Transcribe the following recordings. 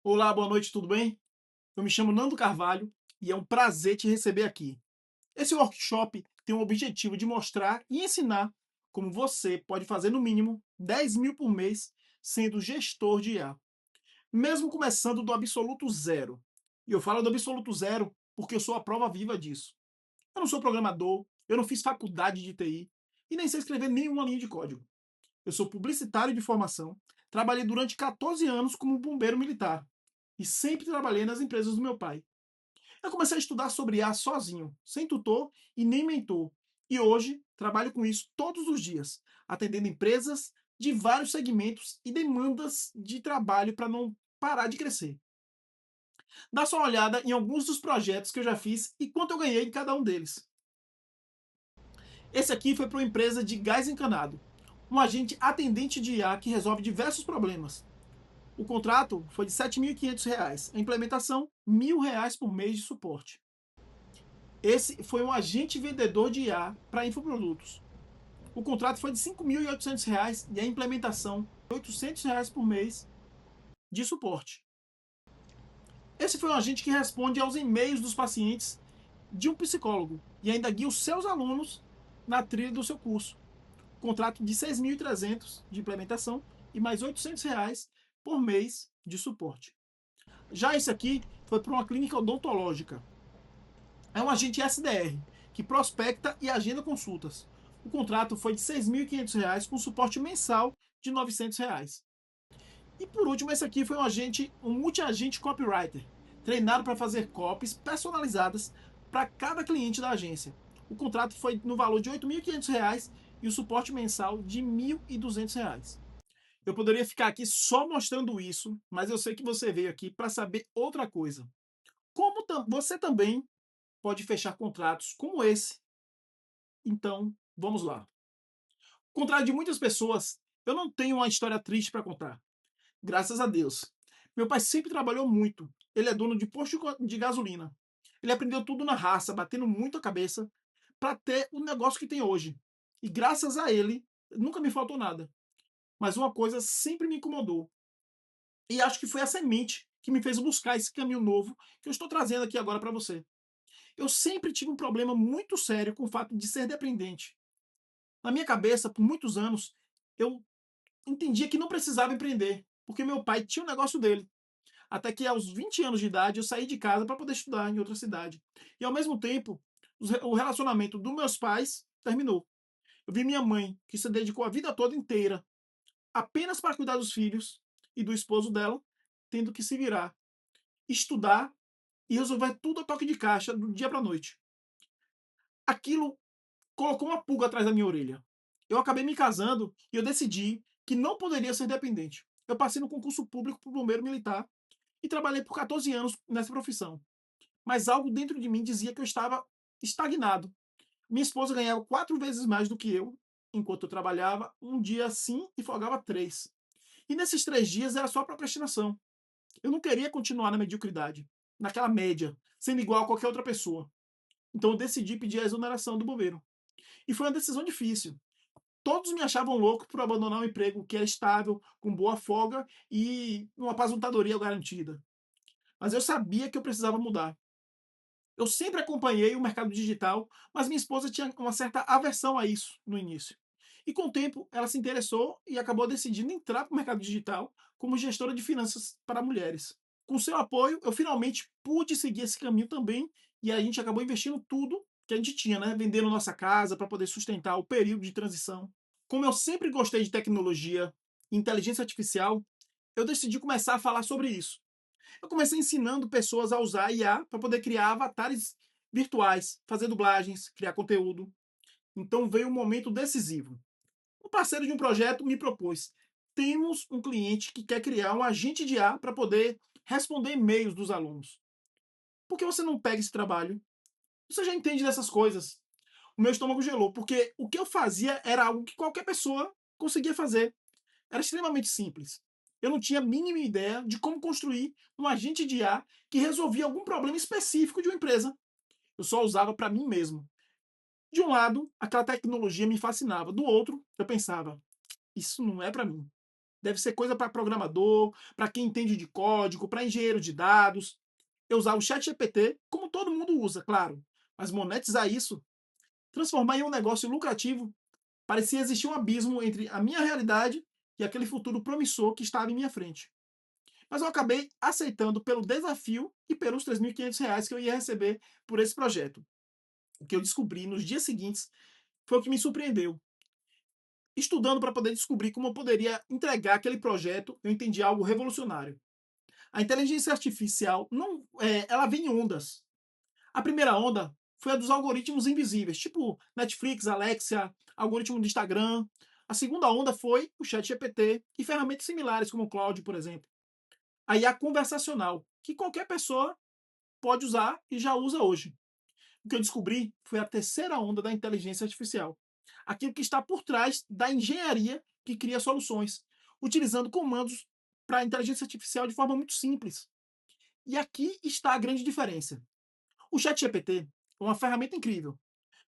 Olá, boa noite, tudo bem? Eu me chamo Nando Carvalho e é um prazer te receber aqui. Esse workshop tem o objetivo de mostrar e ensinar como você pode fazer no mínimo 10 mil por mês sendo gestor de IA, mesmo começando do absoluto zero. E eu falo do absoluto zero porque eu sou a prova viva disso. Eu não sou programador, eu não fiz faculdade de TI e nem sei escrever nenhuma linha de código. Eu sou publicitário de formação, trabalhei durante 14 anos como bombeiro militar e sempre trabalhei nas empresas do meu pai. Eu comecei a estudar sobre IA sozinho, sem tutor e nem mentor. E hoje trabalho com isso todos os dias, atendendo empresas de vários segmentos e demandas de trabalho para não parar de crescer. Dá só uma olhada em alguns dos projetos que eu já fiz e quanto eu ganhei em cada um deles. Esse aqui foi para uma empresa de gás encanado, um agente atendente de IA que resolve diversos problemas. O contrato foi de R$ 7.500, a implementação R$ 1.000 por mês de suporte. Esse foi um agente vendedor de IA para infoprodutos. O contrato foi de R$ 5.800 e a implementação R$ 800 por mês de suporte. Esse foi um agente que responde aos e-mails dos pacientes de um psicólogo e ainda guia os seus alunos na trilha do seu curso. Contrato de 6.300 de implementação e mais R$ 800 por mês de suporte. Já esse aqui foi para uma clínica odontológica. É um agente SDR, que prospecta e agenda consultas. O contrato foi de R$ 6.500 com suporte mensal de R$ 900. E por último, esse aqui foi um multi-agente copywriter, treinado para fazer copies personalizadas para cada cliente da agência. O contrato foi no valor de R$ 8.500 e o suporte mensal de R$ 1.200. Eu poderia ficar aqui só mostrando isso, mas eu sei que você veio aqui para saber outra coisa. Como você também pode fechar contratos como esse. Então, vamos lá. Ao contrário de muitas pessoas, eu não tenho uma história triste para contar. Graças a Deus. Meu pai sempre trabalhou muito. Ele é dono de posto de gasolina. Ele aprendeu tudo na raça, batendo muito a cabeça para ter o negócio que tem hoje. E graças a ele, nunca me faltou nada. Mas uma coisa sempre me incomodou. E acho que foi a semente que me fez buscar esse caminho novo que eu estou trazendo aqui agora para você. Eu sempre tive um problema muito sério com o fato de ser dependente. Na minha cabeça, por muitos anos, eu entendia que não precisava empreender, porque meu pai tinha o negócio dele. Até que aos 20 anos de idade eu saí de casa para poder estudar em outra cidade. E ao mesmo tempo, o relacionamento dos meus pais terminou. Eu vi minha mãe, que se dedicou a vida toda inteira apenas para cuidar dos filhos e do esposo dela, tendo que se virar, estudar e resolver tudo a toque de caixa do dia para a noite. Aquilo colocou uma pulga atrás da minha orelha. Eu acabei me casando e eu decidi que não poderia ser dependente. Eu passei no concurso público para o bombeiro militar e trabalhei por 14 anos nessa profissão. Mas algo dentro de mim dizia que eu estava estagnado. Minha esposa ganhava 4 vezes mais do que eu, enquanto eu trabalhava um dia sim e folgava 3. E nesses 3 dias era só procrastinação. Eu não queria continuar na mediocridade, naquela média, sendo igual a qualquer outra pessoa. Então eu decidi pedir a exoneração do bombeiro. E foi uma decisão difícil. Todos me achavam louco por abandonar um emprego que era estável, com boa folga e uma aposentadoria garantida. Mas eu sabia que eu precisava mudar. Eu sempre acompanhei o mercado digital, mas minha esposa tinha uma certa aversão a isso no início. E com o tempo, ela se interessou e acabou decidindo entrar para o mercado digital como gestora de finanças para mulheres. Com seu apoio, eu finalmente pude seguir esse caminho também e a gente acabou investindo tudo que a gente tinha, né? Vendendo nossa casa para poder sustentar o período de transição. Como eu sempre gostei de tecnologia e inteligência artificial, eu decidi começar a falar sobre isso. Eu comecei ensinando pessoas a usar IA para poder criar avatares virtuais, fazer dublagens, criar conteúdo. Então veio um momento decisivo. Um parceiro de um projeto me propôs: temos um cliente que quer criar um agente de IA para poder responder e-mails dos alunos. Por que você não pega esse trabalho? Você já entende dessas coisas. O meu estômago gelou, porque o que eu fazia era algo que qualquer pessoa conseguia fazer. Era extremamente simples. Eu não tinha a mínima ideia de como construir um agente de IA que resolvia algum problema específico de uma empresa. Eu só usava para mim mesmo. De um lado, aquela tecnologia me fascinava. Do outro, eu pensava, isso não é para mim. Deve ser coisa para programador, para quem entende de código, para engenheiro de dados. Eu usar o ChatGPT, como todo mundo usa, claro. Mas monetizar isso, transformar em um negócio lucrativo, parecia existir um abismo entre a minha realidade e aquele futuro promissor que estava em minha frente. Mas eu acabei aceitando pelo desafio e pelos R$ 3.500 que eu ia receber por esse projeto. O que eu descobri nos dias seguintes foi o que me surpreendeu. Estudando para poder descobrir como eu poderia entregar aquele projeto, eu entendi algo revolucionário. A inteligência artificial não, ela vem em ondas. A primeira onda foi a dos algoritmos invisíveis, tipo Netflix, Alexa, algoritmo do Instagram. A segunda onda foi o ChatGPT e ferramentas similares, como o Claude, por exemplo. A IA conversacional, que qualquer pessoa pode usar e já usa hoje. O que eu descobri foi a terceira onda da inteligência artificial. Aquilo que está por trás da engenharia que cria soluções, utilizando comandos para a inteligência artificial de forma muito simples. E aqui está a grande diferença. O ChatGPT é uma ferramenta incrível,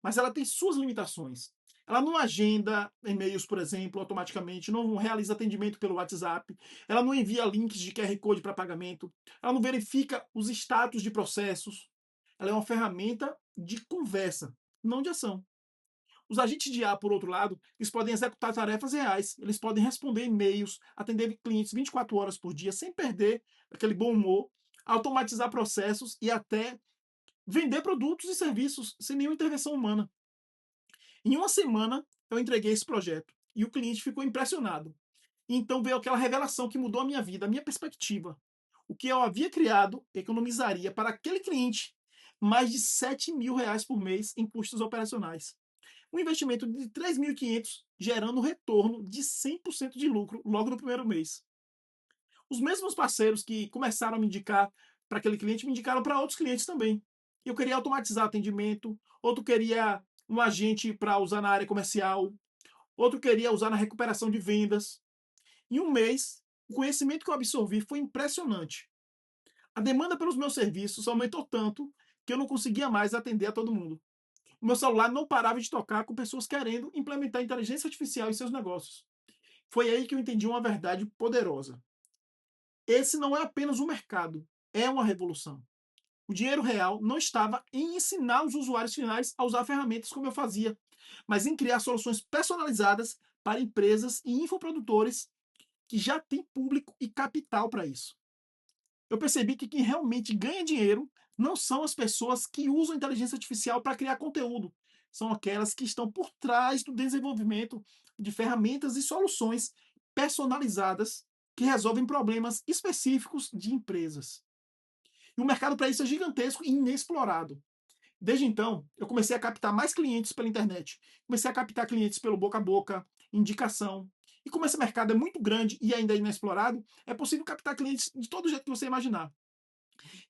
mas ela tem suas limitações. Ela não agenda e-mails, por exemplo, automaticamente, não realiza atendimento pelo WhatsApp, ela não envia links de QR Code para pagamento, ela não verifica os status de processos. Ela é uma ferramenta de conversa, não de ação. Os agentes de IA, por outro lado, eles podem executar tarefas reais, eles podem responder e-mails, atender clientes 24 horas por dia sem perder aquele bom humor, automatizar processos e até vender produtos e serviços sem nenhuma intervenção humana. Em uma semana, eu entreguei esse projeto e o cliente ficou impressionado. Então veio aquela revelação que mudou a minha vida, a minha perspectiva. O que eu havia criado economizaria para aquele cliente mais de R$ 7.000 por mês em custos operacionais. Um investimento de 3.500 gerando retorno de 100% de lucro logo no primeiro mês. Os mesmos parceiros que começaram a me indicar para aquele cliente me indicaram para outros clientes também. Eu queria automatizar atendimento, outro queria um agente para usar na área comercial, outro queria usar na recuperação de vendas. Em um mês, o conhecimento que eu absorvi foi impressionante. A demanda pelos meus serviços aumentou tanto que eu não conseguia mais atender a todo mundo. O meu celular não parava de tocar com pessoas querendo implementar inteligência artificial em seus negócios. Foi aí que eu entendi uma verdade poderosa. Esse não é apenas um mercado, é uma revolução. O dinheiro real não estava em ensinar os usuários finais a usar ferramentas como eu fazia, mas em criar soluções personalizadas para empresas e infoprodutores que já têm público e capital para isso. Eu percebi que quem realmente ganha dinheiro não são as pessoas que usam a inteligência artificial para criar conteúdo, são aquelas que estão por trás do desenvolvimento de ferramentas e soluções personalizadas que resolvem problemas específicos de empresas. E o mercado para isso é gigantesco e inexplorado. Desde então, eu comecei a captar mais clientes pela internet. Comecei a captar clientes pelo boca a boca, indicação. E como esse mercado é muito grande e ainda é inexplorado, é possível captar clientes de todo jeito que você imaginar.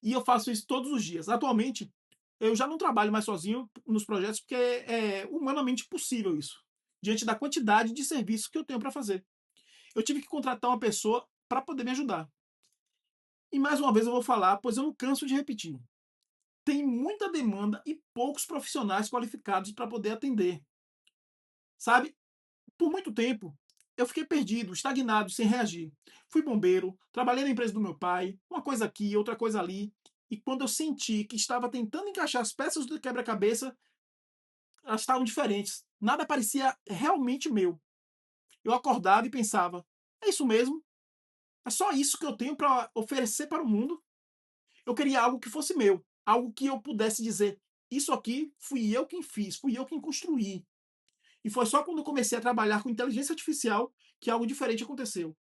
E eu faço isso todos os dias. Atualmente, eu já não trabalho mais sozinho nos projetos porque é humanamente possível isso, diante da quantidade de serviços que eu tenho para fazer. Eu tive que contratar uma pessoa para poder me ajudar. E mais uma vez eu vou falar, pois eu não canso de repetir. Tem muita demanda e poucos profissionais qualificados para poder atender. Sabe? Por muito tempo, eu fiquei perdido, estagnado, sem reagir. Fui bombeiro, trabalhei na empresa do meu pai, uma coisa aqui, outra coisa ali. E quando eu senti que estava tentando encaixar as peças do quebra-cabeça, elas estavam diferentes. Nada parecia realmente meu. Eu acordava e pensava: é isso mesmo? É só isso que eu tenho para oferecer para o mundo? Eu queria algo que fosse meu, algo que eu pudesse dizer: isso aqui fui eu quem fiz, fui eu quem construí. E foi só quando eu comecei a trabalhar com inteligência artificial que algo diferente aconteceu.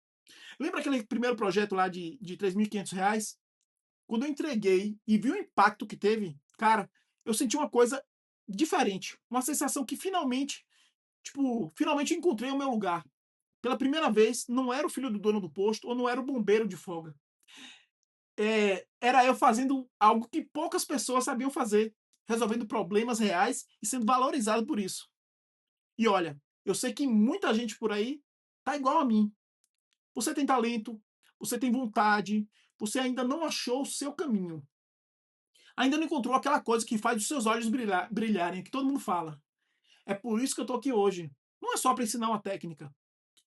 Lembra aquele primeiro projeto lá de R$ 3.500? Quando eu entreguei e vi o impacto que teve, cara, eu senti uma coisa diferente. Uma sensação que finalmente, tipo, finalmente eu encontrei o meu lugar. Pela primeira vez, não era o filho do dono do posto ou não era o bombeiro de folga. Era eu fazendo algo que poucas pessoas sabiam fazer, resolvendo problemas reais e sendo valorizado por isso. E olha, eu sei que muita gente por aí tá igual a mim. Você tem talento, você tem vontade, você ainda não achou o seu caminho. Ainda não encontrou aquela coisa que faz os seus olhos brilharem, que todo mundo fala. É por isso que eu tô aqui hoje. Não é só para ensinar uma técnica,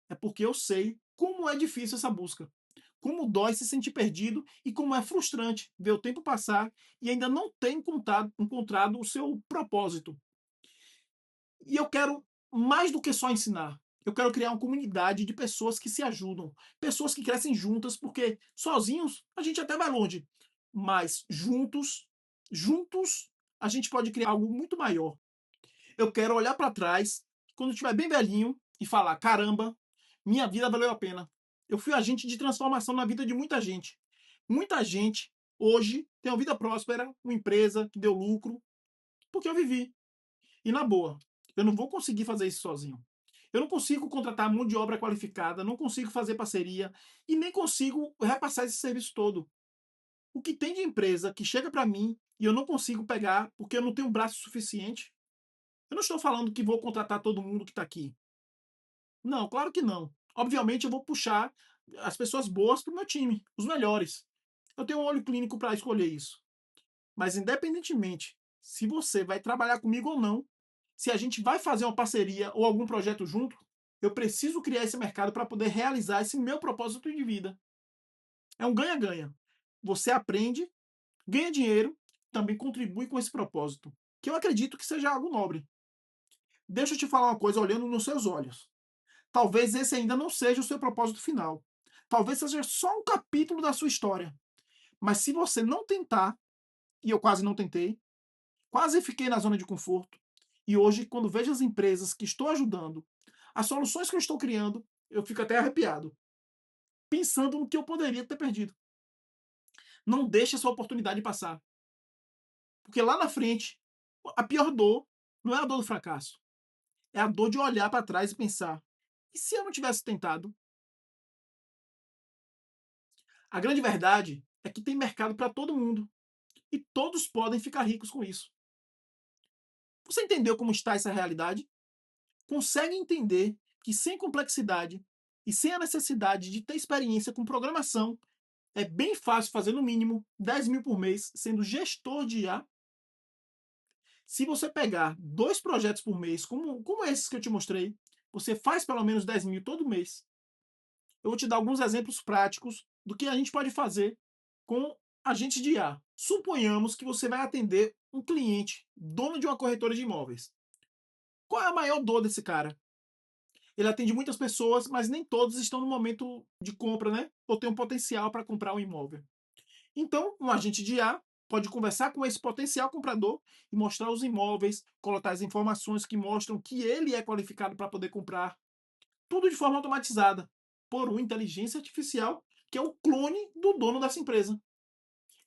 é porque eu sei como é difícil essa busca, como dói se sentir perdido e como é frustrante ver o tempo passar e ainda não ter encontrado o seu propósito. E eu quero mais do que só ensinar. Eu quero criar uma comunidade de pessoas que se ajudam, pessoas que crescem juntas, porque sozinhos a gente até vai longe, mas juntos a gente pode criar algo muito maior. Eu quero olhar para trás quando eu estiver bem velhinho e falar: caramba, minha vida valeu a pena. Eu fui agente de transformação na vida de muita gente. Muita gente hoje tem uma vida próspera, uma empresa que deu lucro, porque eu vivi. E na boa, eu não vou conseguir fazer isso sozinho. Eu não consigo contratar mão de obra qualificada, não consigo fazer parceria e nem consigo repassar esse serviço todo. O que tem de empresa que chega para mim e eu não consigo pegar porque eu não tenho braço suficiente? Eu não estou falando que vou contratar todo mundo que está aqui. Não, claro que não. Obviamente eu vou puxar as pessoas boas para o meu time, os melhores. Eu tenho um olho clínico para escolher isso. Mas independentemente se você vai trabalhar comigo ou não, se a gente vai fazer uma parceria ou algum projeto junto, eu preciso criar esse mercado para poder realizar esse meu propósito de vida. É um ganha-ganha. Você aprende, ganha dinheiro, também contribui com esse propósito, que eu acredito que seja algo nobre. Deixa eu te falar uma coisa olhando nos seus olhos. Talvez esse ainda não seja o seu propósito final. Talvez seja só um capítulo da sua história. Mas se você não tentar, e eu quase não tentei, quase fiquei na zona de conforto, e hoje, quando vejo as empresas que estou ajudando, as soluções que eu estou criando, eu fico até arrepiado, pensando no que eu poderia ter perdido. Não deixe essa oportunidade passar, porque lá na frente, a pior dor não é a dor do fracasso, é a dor de olhar para trás e pensar: e se eu não tivesse tentado? A grande verdade é que tem mercado para todo mundo e todos podem ficar ricos com isso. Você entendeu como está essa realidade? Consegue entender que sem complexidade e sem a necessidade de ter experiência com programação, é bem fácil fazer no mínimo 10 mil por mês sendo gestor de IA? Se você pegar 2 projetos por mês, como esses que eu te mostrei, você faz pelo menos 10 mil todo mês. Eu vou te dar alguns exemplos práticos do que a gente pode fazer com agentes de IA. Suponhamos que você vai atender um cliente, dono de uma corretora de imóveis. Qual é a maior dor desse cara? Ele atende muitas pessoas, mas nem todos estão no momento de compra, né? Ou tem um potencial para comprar um imóvel. Então, um agente de IA pode conversar com esse potencial comprador e mostrar os imóveis, colocar as informações que mostram que ele é qualificado para poder comprar. Tudo de forma automatizada, por uma inteligência artificial que é o clone do dono dessa empresa.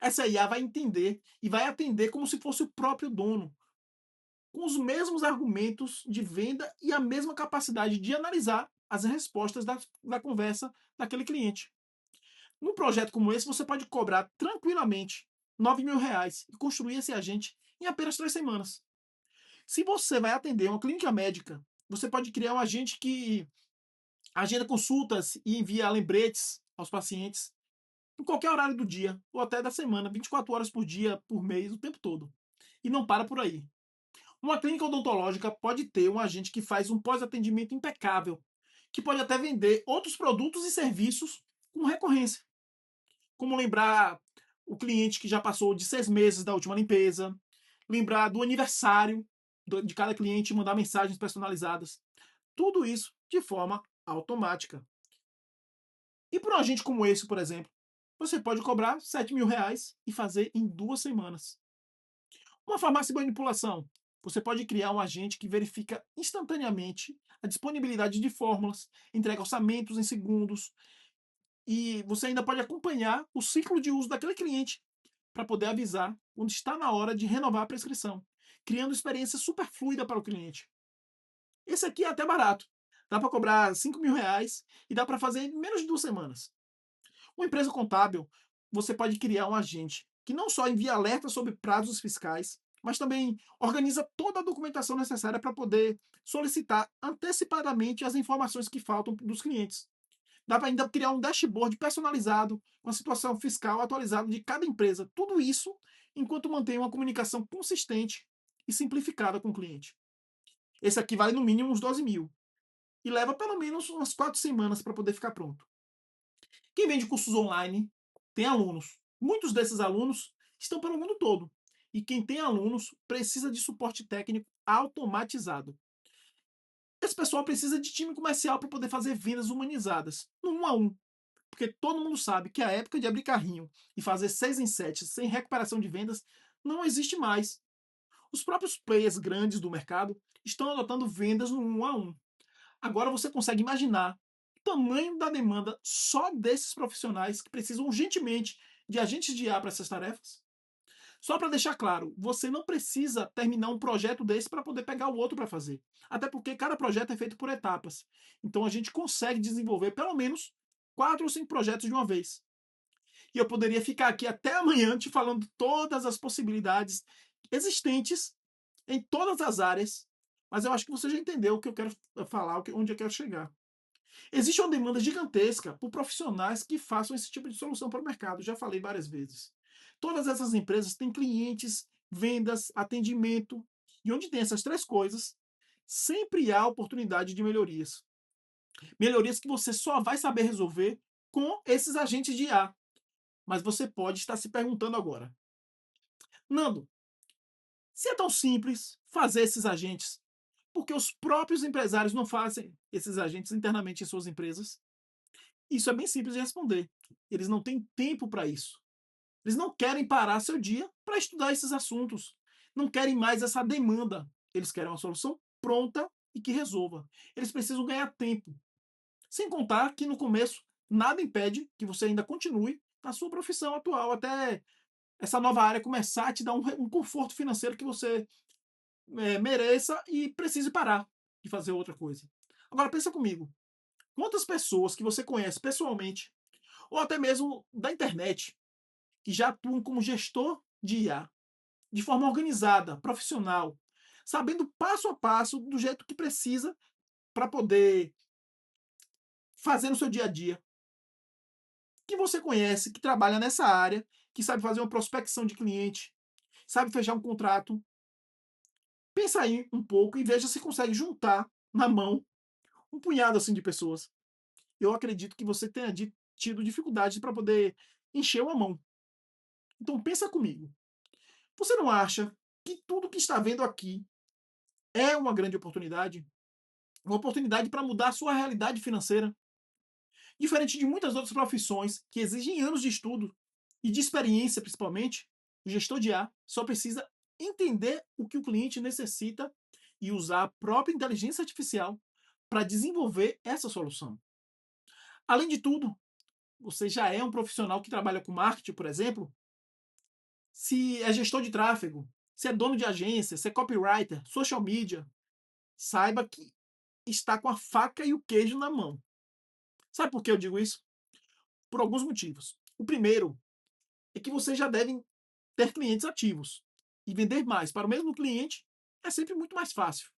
Essa IA vai entender e vai atender como se fosse o próprio dono, com os mesmos argumentos de venda e a mesma capacidade de analisar as respostas da conversa daquele cliente. Num projeto como esse, você pode cobrar tranquilamente R$ 9.000 e construir esse agente em apenas 3 semanas. Se você vai atender uma clínica médica, você pode criar um agente que agenda consultas e envia lembretes aos pacientes em qualquer horário do dia ou até da semana, 24 horas por dia, por mês, o tempo todo. E não para por aí. Uma clínica odontológica pode ter um agente que faz um pós-atendimento impecável, que pode até vender outros produtos e serviços com recorrência, como lembrar o cliente que já passou de 6 meses da última limpeza, lembrar do aniversário de cada cliente e mandar mensagens personalizadas. Tudo isso de forma automática. E para um agente como esse, por exemplo, você pode cobrar R$ 7.000 e fazer em 2 semanas. Uma farmácia de manipulação. Você pode criar um agente que verifica instantaneamente a disponibilidade de fórmulas, entrega orçamentos em segundos e você ainda pode acompanhar o ciclo de uso daquele cliente para poder avisar quando está na hora de renovar a prescrição, criando experiência super fluida para o cliente. Esse aqui é até barato. Dá para cobrar R$ 5.000 e dá para fazer em menos de 2 semanas. Uma empresa contábil, você pode criar um agente que não só envia alertas sobre prazos fiscais, mas também organiza toda a documentação necessária para poder solicitar antecipadamente as informações que faltam dos clientes. Dá para ainda criar um dashboard personalizado com a situação fiscal atualizada de cada empresa. Tudo isso enquanto mantém uma comunicação consistente e simplificada com o cliente. Esse aqui vale no mínimo uns 12 mil. e leva pelo menos umas 4 semanas para poder ficar pronto. Quem vende cursos online tem alunos. Muitos desses alunos estão pelo mundo todo. E quem tem alunos precisa de suporte técnico automatizado. Esse pessoal precisa de time comercial para poder fazer vendas humanizadas, no 1 a 1. Porque todo mundo sabe que a época de abrir carrinho e fazer 6 em 7 sem recuperação de vendas não existe mais. Os próprios players grandes do mercado estão adotando vendas no 1 a 1. Agora você consegue imaginar o tamanho da demanda só desses profissionais que precisam urgentemente de agentes de IA para essas tarefas? Só para deixar claro, você não precisa terminar um projeto desse para poder pegar o outro para fazer. Até porque cada projeto é feito por etapas. Então a gente consegue desenvolver pelo menos 4 ou 5 projetos de uma vez. E eu poderia ficar aqui até amanhã te falando todas as possibilidades existentes em todas as áreas, mas eu acho que você já entendeu o que eu quero falar, onde eu quero chegar. Existe uma demanda gigantesca por profissionais que façam esse tipo de solução para o mercado, já falei várias vezes. Todas essas empresas têm clientes, vendas, atendimento, e onde tem essas 3 coisas, sempre há oportunidade de melhorias. Melhorias que você só vai saber resolver com esses agentes de IA. Mas você pode estar se perguntando agora: Nando, se é tão simples fazer esses agentes, por que os próprios empresários não fazem esses agentes internamente em suas empresas? Isso é bem simples de responder. Eles não têm tempo para isso. Eles não querem parar seu dia para estudar esses assuntos. Não querem mais essa demanda. Eles querem uma solução pronta e que resolva. Eles precisam ganhar tempo. Sem contar que no começo nada impede que você ainda continue na sua profissão atual até essa nova área começar a te dar um conforto financeiro que você mereça e precise parar de fazer outra coisa. Agora pensa comigo, quantas pessoas que você conhece pessoalmente, ou até mesmo da internet, que já atuam como gestor de IA, de forma organizada, profissional, sabendo passo a passo do jeito que precisa para poder fazer no seu dia a dia, que você conhece, que trabalha nessa área, que sabe fazer uma prospecção de cliente, sabe fechar um contrato. Pensa aí um pouco e veja se consegue juntar na mão um punhado assim de pessoas. Eu acredito que você tenha tido dificuldade para poder encher uma mão. Então pensa comigo. Você não acha que tudo que está vendo aqui é uma grande oportunidade? Uma oportunidade para mudar a sua realidade financeira? Diferente de muitas outras profissões que exigem anos de estudo e de experiência, principalmente, o gestor de A só precisa entender o que o cliente necessita e usar a própria inteligência artificial para desenvolver essa solução. Além de tudo, você já é um profissional que trabalha com marketing, por exemplo, se é gestor de tráfego, se é dono de agência, se é copywriter, social media, saiba que está com a faca e o queijo na mão. Sabe por que eu digo isso? Por alguns motivos. O primeiro é que vocês já devem ter clientes ativos. E vender mais para o mesmo cliente é sempre muito mais fácil,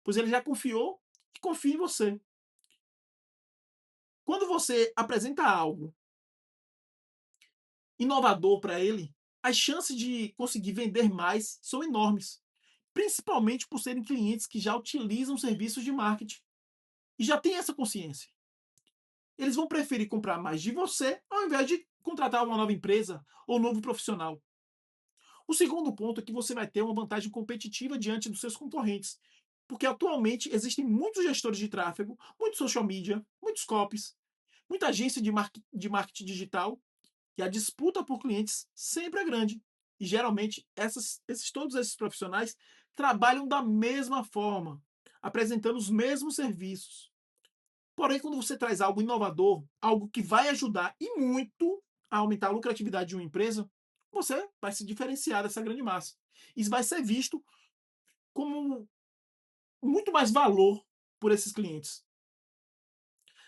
pois ele já confiou e confia em você. Quando você apresenta algo inovador para ele, as chances de conseguir vender mais são enormes, principalmente por serem clientes que já utilizam serviços de marketing e já têm essa consciência. Eles vão preferir comprar mais de você ao invés de contratar uma nova empresa ou um novo profissional. O segundo ponto é que você vai ter uma vantagem competitiva diante dos seus concorrentes, porque atualmente existem muitos gestores de tráfego, muitos social media, muitos copies, muita agência de marketing digital, e a disputa por clientes sempre é grande. E geralmente todos esses profissionais trabalham da mesma forma, apresentando os mesmos serviços. Porém, quando você traz algo inovador, algo que vai ajudar e muito a aumentar a lucratividade de uma empresa, você vai se diferenciar dessa grande massa. Isso vai ser visto como muito mais valor por esses clientes.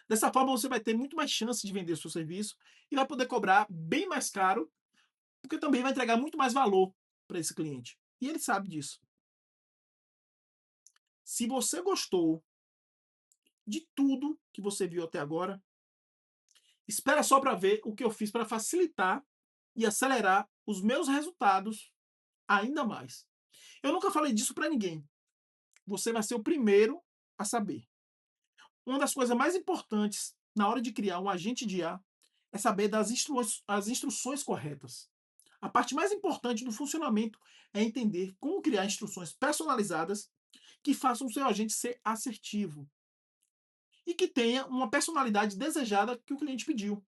Dessa forma, você vai ter muito mais chance de vender seu serviço e vai poder cobrar bem mais caro, porque também vai entregar muito mais valor para esse cliente. E ele sabe disso. Se você gostou de tudo que você viu até agora, espera só para ver o que eu fiz para facilitar e acelerar os meus resultados ainda mais. Eu nunca falei disso para ninguém. Você vai ser o primeiro a saber. Uma das coisas mais importantes na hora de criar um agente de IA é saber as instruções corretas. A parte mais importante do funcionamento é entender como criar instruções personalizadas que façam o seu agente ser assertivo e que tenha uma personalidade desejada que o cliente pediu.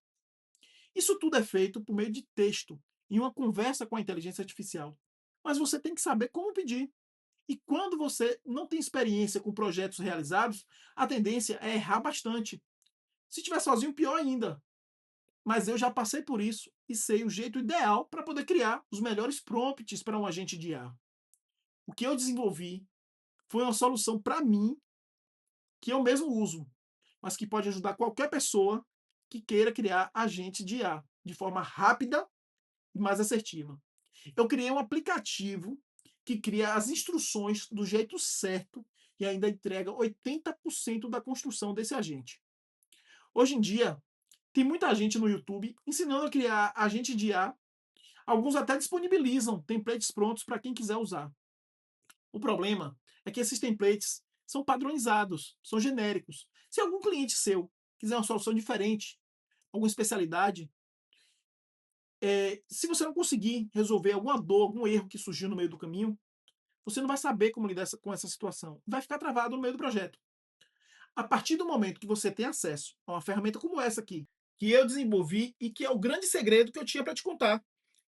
Isso tudo é feito por meio de texto, em uma conversa com a inteligência artificial. Mas você tem que saber como pedir. E quando você não tem experiência com projetos realizados, a tendência é errar bastante. Se estiver sozinho, pior ainda. Mas eu já passei por isso e sei o jeito ideal para poder criar os melhores prompts para um agente de IA. O que eu desenvolvi foi uma solução para mim que eu mesmo uso, mas que pode ajudar qualquer pessoa que queira criar agentes de IA de forma rápida e mais assertiva. Eu criei um aplicativo que cria as instruções do jeito certo e ainda entrega 80% da construção desse agente. Hoje em dia, tem muita gente no YouTube ensinando a criar agente de IA. Alguns até disponibilizam templates prontos para quem quiser usar. O problema é que esses templates são padronizados, são genéricos. Se algum cliente seu quiser uma solução diferente, alguma especialidade, se você não conseguir resolver alguma dor, algum erro que surgiu no meio do caminho, você não vai saber como lidar com essa situação. Vai ficar travado no meio do projeto. A partir do momento que você tem acesso a uma ferramenta como essa aqui, que eu desenvolvi e que é o grande segredo que eu tinha para te contar,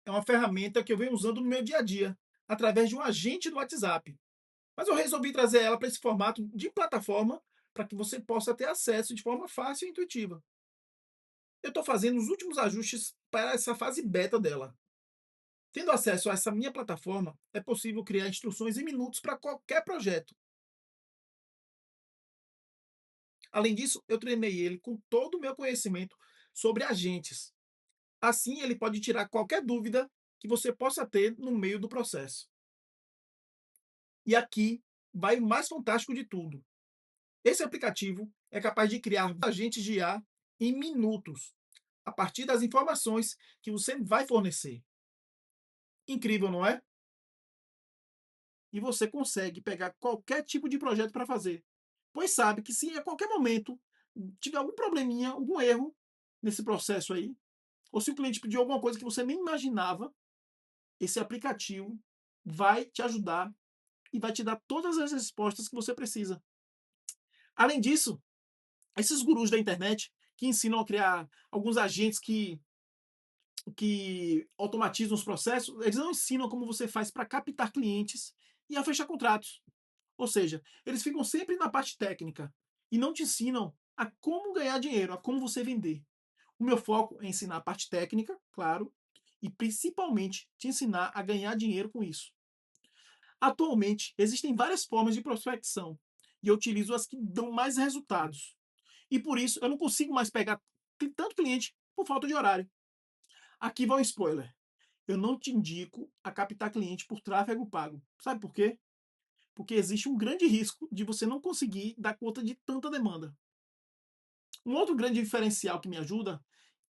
é uma ferramenta que eu venho usando no meu dia a dia, através de um agente do WhatsApp. Mas eu resolvi trazer ela para esse formato de plataforma para que você possa ter acesso de forma fácil e intuitiva. Eu estou fazendo os últimos ajustes para essa fase beta dela. Tendo acesso a essa minha plataforma, é possível criar instruções em minutos para qualquer projeto. Além disso, eu treinei ele com todo o meu conhecimento sobre agentes. Assim, ele pode tirar qualquer dúvida que você possa ter no meio do processo. E aqui vai o mais fantástico de tudo. Esse aplicativo é capaz de criar agentes de IA em minutos, a partir das informações que você vai fornecer. Incrível, não é? E você consegue pegar qualquer tipo de projeto para fazer, pois sabe que se a qualquer momento tiver algum probleminha, algum erro nesse processo aí, ou se o cliente pediu alguma coisa que você nem imaginava, esse aplicativo vai te ajudar e vai te dar todas as respostas que você precisa. Além disso, esses gurus da internet que ensinam a criar alguns agentes que automatizam os processos, eles não ensinam como você faz para captar clientes e a fechar contratos. Ou seja, eles ficam sempre na parte técnica e não te ensinam a como ganhar dinheiro, a como você vender. O meu foco é ensinar a parte técnica, claro, e principalmente te ensinar a ganhar dinheiro com isso. Atualmente, existem várias formas de prospecção e eu utilizo as que dão mais resultados. E por isso eu não consigo mais pegar tanto cliente por falta de horário. Aqui vai um spoiler. Eu não te indico a captar cliente por tráfego pago. Sabe por quê? Porque existe um grande risco de você não conseguir dar conta de tanta demanda. Um outro grande diferencial que me ajuda,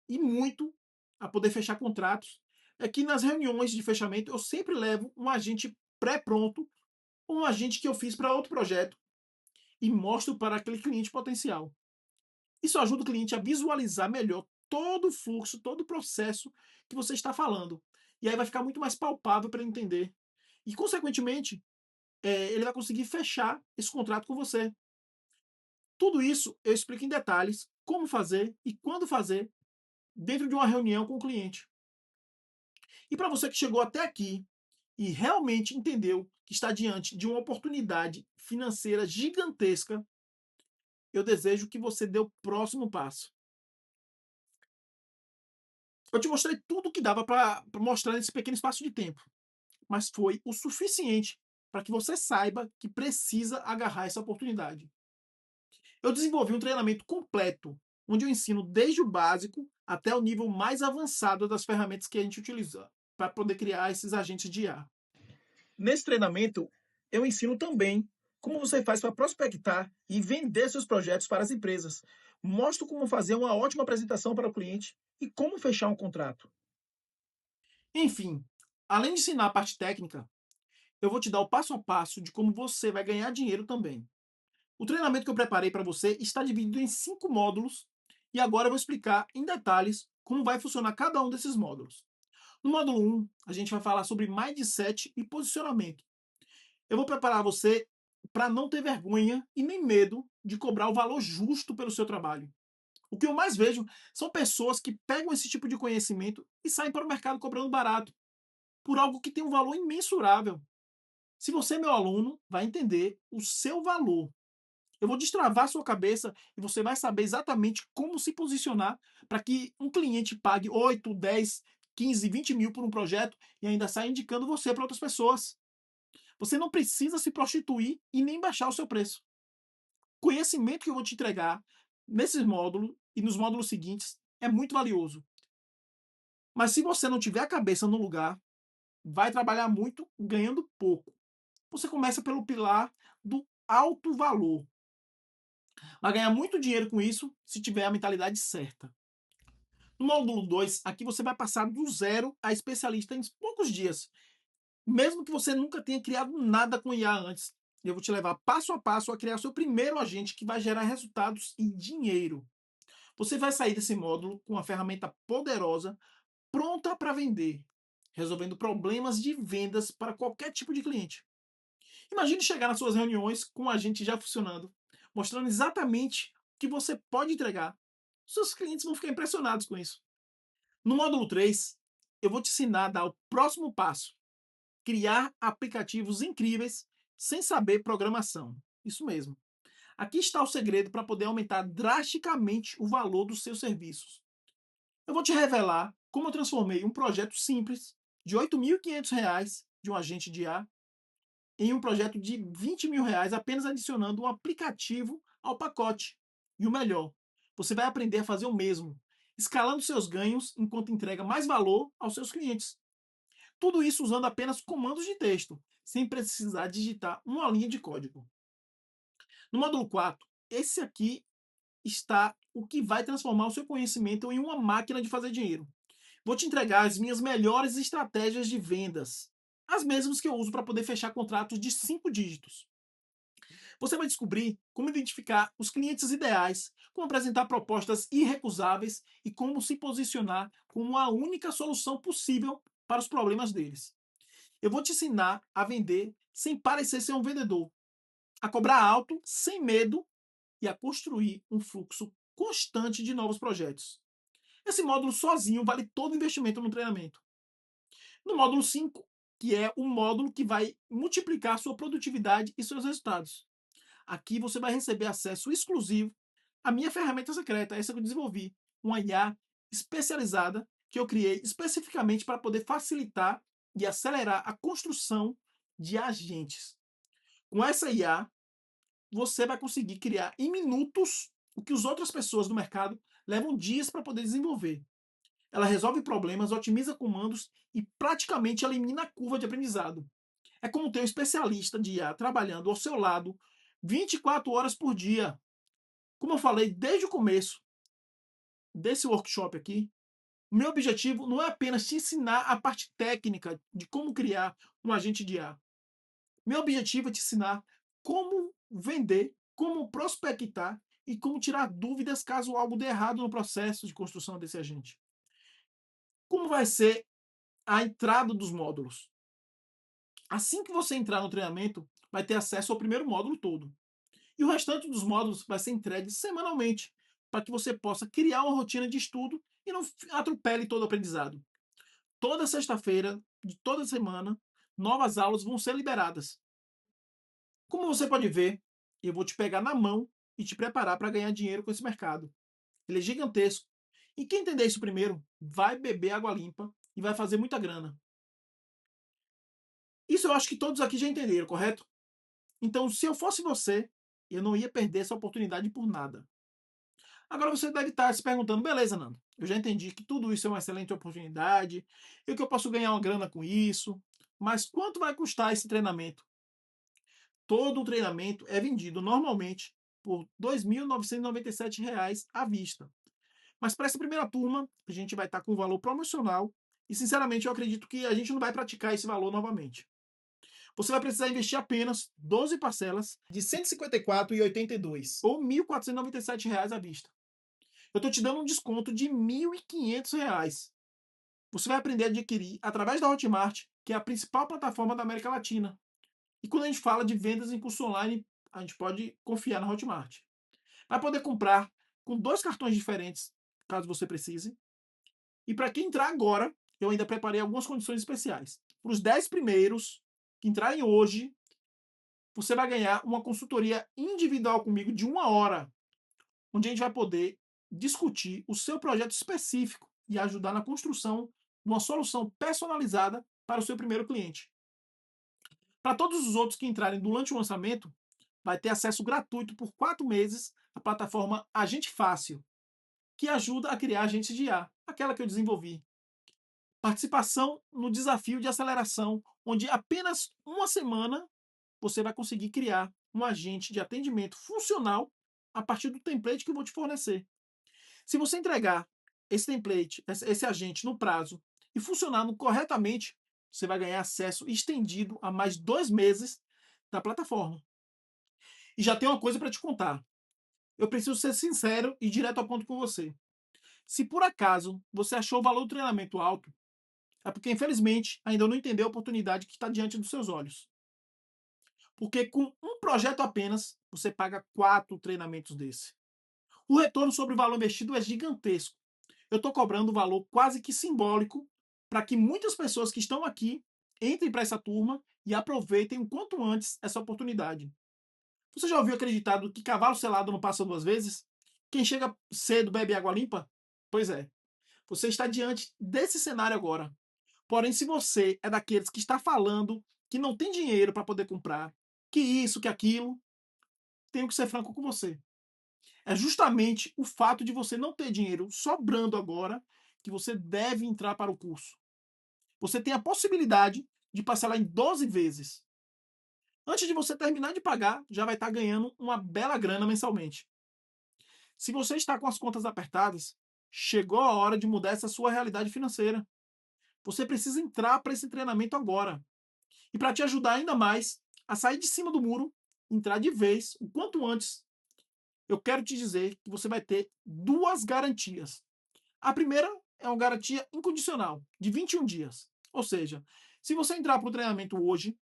e muito, a poder fechar contratos, é que nas reuniões de fechamento eu sempre levo um agente pré-pronto ou um agente que eu fiz para outro projeto e mostro para aquele cliente potencial. Isso ajuda o cliente a visualizar melhor todo o fluxo, todo o processo que você está falando. E aí vai ficar muito mais palpável para ele entender. E, consequentemente, ele vai conseguir fechar esse contrato com você. Tudo isso eu explico em detalhes como fazer e quando fazer dentro de uma reunião com o cliente. E para você que chegou até aqui e realmente entendeu que está diante de uma oportunidade financeira gigantesca, eu desejo que você dê o próximo passo. Eu te mostrei tudo o que dava para mostrar nesse pequeno espaço de tempo, mas foi o suficiente para que você saiba que precisa agarrar essa oportunidade. Eu desenvolvi um treinamento completo, onde eu ensino desde o básico até o nível mais avançado das ferramentas que a gente utiliza para poder criar esses agentes de IA. Nesse treinamento, eu ensino também como você faz para prospectar e vender seus projetos para as empresas. Mostro como fazer uma ótima apresentação para o cliente e como fechar um contrato. Enfim, além de ensinar a parte técnica, eu vou te dar o passo a passo de como você vai ganhar dinheiro também. O treinamento que eu preparei para você está dividido em 5 módulos e agora eu vou explicar em detalhes como vai funcionar cada um desses módulos. No módulo 1, a gente vai falar sobre mindset e posicionamento. Eu vou preparar você para não ter vergonha e nem medo de cobrar o valor justo pelo seu trabalho. O que eu mais vejo são pessoas que pegam esse tipo de conhecimento e saem para o mercado cobrando barato, por algo que tem um valor imensurável. Se você é meu aluno, vai entender o seu valor. Eu vou destravar sua cabeça e você vai saber exatamente como se posicionar para que um cliente pague 8, 10, 15, 20 mil por um projeto e ainda saia indicando você para outras pessoas. Você não precisa se prostituir e nem baixar o seu preço. O conhecimento que eu vou te entregar nesses módulos e nos módulos seguintes é muito valioso. Mas se você não tiver a cabeça no lugar, vai trabalhar muito ganhando pouco. Você começa pelo pilar do alto valor. Vai ganhar muito dinheiro com isso se tiver a mentalidade certa. No módulo 2, aqui você vai passar do zero a especialista em poucos dias, mesmo que você nunca tenha criado nada com IA antes. Eu vou te levar passo a passo a criar seu primeiro agente que vai gerar resultados e dinheiro. Você vai sair desse módulo com uma ferramenta poderosa, pronta para vender, resolvendo problemas de vendas para qualquer tipo de cliente. Imagine chegar nas suas reuniões com um agente já funcionando, mostrando exatamente o que você pode entregar. Seus clientes vão ficar impressionados com isso. No módulo 3, eu vou te ensinar a dar o próximo passo: criar aplicativos incríveis sem saber programação. Isso mesmo. Aqui está o segredo para poder aumentar drasticamente o valor dos seus serviços. Eu vou te revelar como eu transformei um projeto simples de R$ 8.500 de um agente de IA em um projeto de R$ 20.000 apenas adicionando um aplicativo ao pacote. E o melhor, você vai aprender a fazer o mesmo, escalando seus ganhos enquanto entrega mais valor aos seus clientes. Tudo isso usando apenas comandos de texto, sem precisar digitar uma linha de código. No módulo 4, esse aqui está o que vai transformar o seu conhecimento em uma máquina de fazer dinheiro. Vou te entregar as minhas melhores estratégias de vendas, as mesmas que eu uso para poder fechar contratos de 5 dígitos. Você vai descobrir como identificar os clientes ideais, como apresentar propostas irrecusáveis e como se posicionar como a única solução possível para os problemas deles. Eu vou te ensinar a vender sem parecer ser um vendedor, a cobrar alto, sem medo e a construir um fluxo constante de novos projetos. Esse módulo sozinho vale todo o investimento no treinamento. No módulo 5, que é o módulo que vai multiplicar sua produtividade e seus resultados. Aqui você vai receber acesso exclusivo à minha ferramenta secreta, essa que eu desenvolvi, uma IA especializada que eu criei especificamente para poder facilitar e acelerar a construção de agentes. Com essa IA, você vai conseguir criar em minutos o que as outras pessoas do mercado levam dias para poder desenvolver. Ela resolve problemas, otimiza comandos e praticamente elimina a curva de aprendizado. É como ter um especialista de IA trabalhando ao seu lado 24 horas por dia. Como eu falei desde o começo desse workshop aqui, o meu objetivo não é apenas te ensinar a parte técnica de como criar um agente de IA. Meu objetivo é te ensinar como vender, como prospectar e como tirar dúvidas caso algo dê errado no processo de construção desse agente. Como vai ser a entrada dos módulos? Assim que você entrar no treinamento, vai ter acesso ao primeiro módulo todo. E o restante dos módulos vai ser entregue semanalmente, para que você possa criar uma rotina de estudo e não atropele todo o aprendizado. Toda sexta-feira de toda semana, novas aulas vão ser liberadas. Como você pode ver, eu vou te pegar na mão e te preparar para ganhar dinheiro com esse mercado. Ele é gigantesco. E quem entender isso primeiro, vai beber água limpa e vai fazer muita grana. Isso eu acho que todos aqui já entenderam, correto? Então, se eu fosse você, eu não ia perder essa oportunidade por nada. Agora você deve estar se perguntando, beleza, Nando, eu já entendi que tudo isso é uma excelente oportunidade, e que eu posso ganhar uma grana com isso, mas quanto vai custar esse treinamento? Todo o treinamento é vendido normalmente por R$ 2.997 à vista. Mas para essa primeira turma, a gente vai estar com um valor promocional e, sinceramente, eu acredito que a gente não vai praticar esse valor novamente. você vai precisar investir apenas 12 parcelas de R$ 154,82 ou R$ 1.497 à vista. Eu estou te dando um desconto de R$ 1.500. Você vai aprender a adquirir através da Hotmart, que é a principal plataforma da América Latina. E quando a gente fala de vendas em curso online, a gente pode confiar na Hotmart. Vai poder comprar com 2 cartões diferentes, caso você precise. E para quem entrar agora, eu ainda preparei algumas condições especiais. Para os 10 primeiros que entrarem hoje, você vai ganhar uma consultoria individual comigo de 1 hora, onde a gente vai poder discutir o seu projeto específico e ajudar na construção de uma solução personalizada para o seu primeiro cliente. Para todos os outros que entrarem durante o lançamento, vai ter acesso gratuito por 4 meses à plataforma Agente Fácil, que ajuda a criar agentes de IA, aquela que eu desenvolvi. Participação no desafio de aceleração, onde apenas uma semana você vai conseguir criar um agente de atendimento funcional a partir do template que eu vou te fornecer. Se você entregar esse template, esse agente no prazo e funcionando corretamente, você vai ganhar acesso estendido a mais 2 meses da plataforma. E já tem uma coisa para te contar. Eu preciso ser sincero e direto ao ponto com você. Se por acaso você achou o valor do treinamento alto, é porque infelizmente ainda não entendeu a oportunidade que está diante dos seus olhos. Porque com um projeto apenas, você paga 4 treinamentos desse. O retorno sobre o valor investido é gigantesco. Eu estou cobrando um valor quase que simbólico para que muitas pessoas que estão aqui entrem para essa turma e aproveitem o quanto antes essa oportunidade. Você já ouviu aquele ditado que cavalo selado não passa 2 vezes? Quem chega cedo bebe água limpa? Pois é, você está diante desse cenário agora. Porém, se você é daqueles que está falando que não tem dinheiro para poder comprar, que isso, que aquilo, tenho que ser franco com você. É justamente o fato de você não ter dinheiro sobrando agora que você deve entrar para o curso. Você tem a possibilidade de parcelar em 12 vezes. Antes de você terminar de pagar, já vai estar ganhando uma bela grana mensalmente. Se você está com as contas apertadas, chegou a hora de mudar essa sua realidade financeira. Você precisa entrar para esse treinamento agora. E para te ajudar ainda mais a sair de cima do muro, entrar de vez, o quanto antes, eu quero te dizer que você vai ter 2 garantias. A primeira é uma garantia incondicional, de 21 dias. Ou seja, se você entrar para o treinamento hoje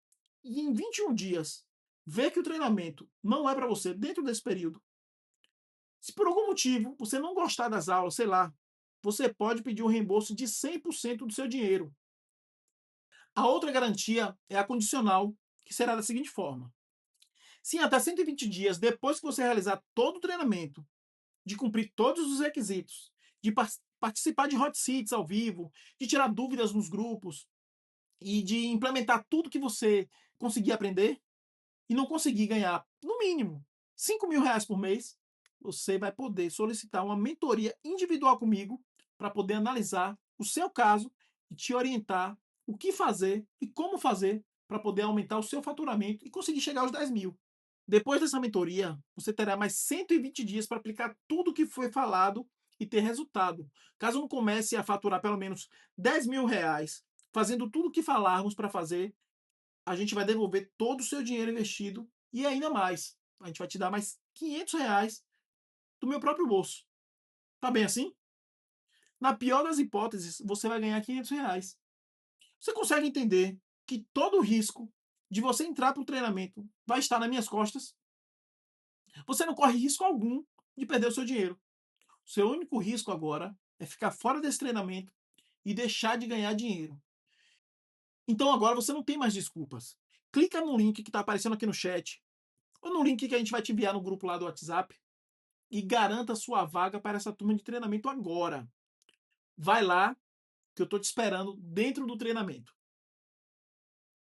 e em 21 dias ver que o treinamento não é para você dentro desse período, se por algum motivo você não gostar das aulas, sei lá, você pode pedir um reembolso de 100% do seu dinheiro. A outra garantia é a condicional, que será da seguinte forma: se em até 120 dias depois que você realizar todo o treinamento, de cumprir todos os requisitos, de participar de hot seats ao vivo, de tirar dúvidas nos grupos e de implementar tudo que você conseguir aprender e não conseguir ganhar, no mínimo, R$ 5.000 por mês, você vai poder solicitar uma mentoria individual comigo para poder analisar o seu caso e te orientar o que fazer e como fazer para poder aumentar o seu faturamento e conseguir chegar aos 10 mil. Depois dessa mentoria, você terá mais 120 dias para aplicar tudo o que foi falado e ter resultado. Caso não comece a faturar pelo menos R$ 10.000, fazendo tudo o que falarmos para fazer, a gente vai devolver todo o seu dinheiro investido e ainda mais. A gente vai te dar mais R$ 500 do meu próprio bolso. Tá bem assim? Na pior das hipóteses, você vai ganhar R$ 500. Você consegue entender que todo o risco de você entrar para o treinamento vai estar nas minhas costas? Você não corre risco algum de perder o seu dinheiro. O seu único risco agora é ficar fora desse treinamento e deixar de ganhar dinheiro. Então agora você não tem mais desculpas. Clica no link que está aparecendo aqui no chat, ou no link que a gente vai te enviar no grupo lá do WhatsApp, e garanta sua vaga para essa turma de treinamento agora. Vai lá, que eu estou te esperando dentro do treinamento.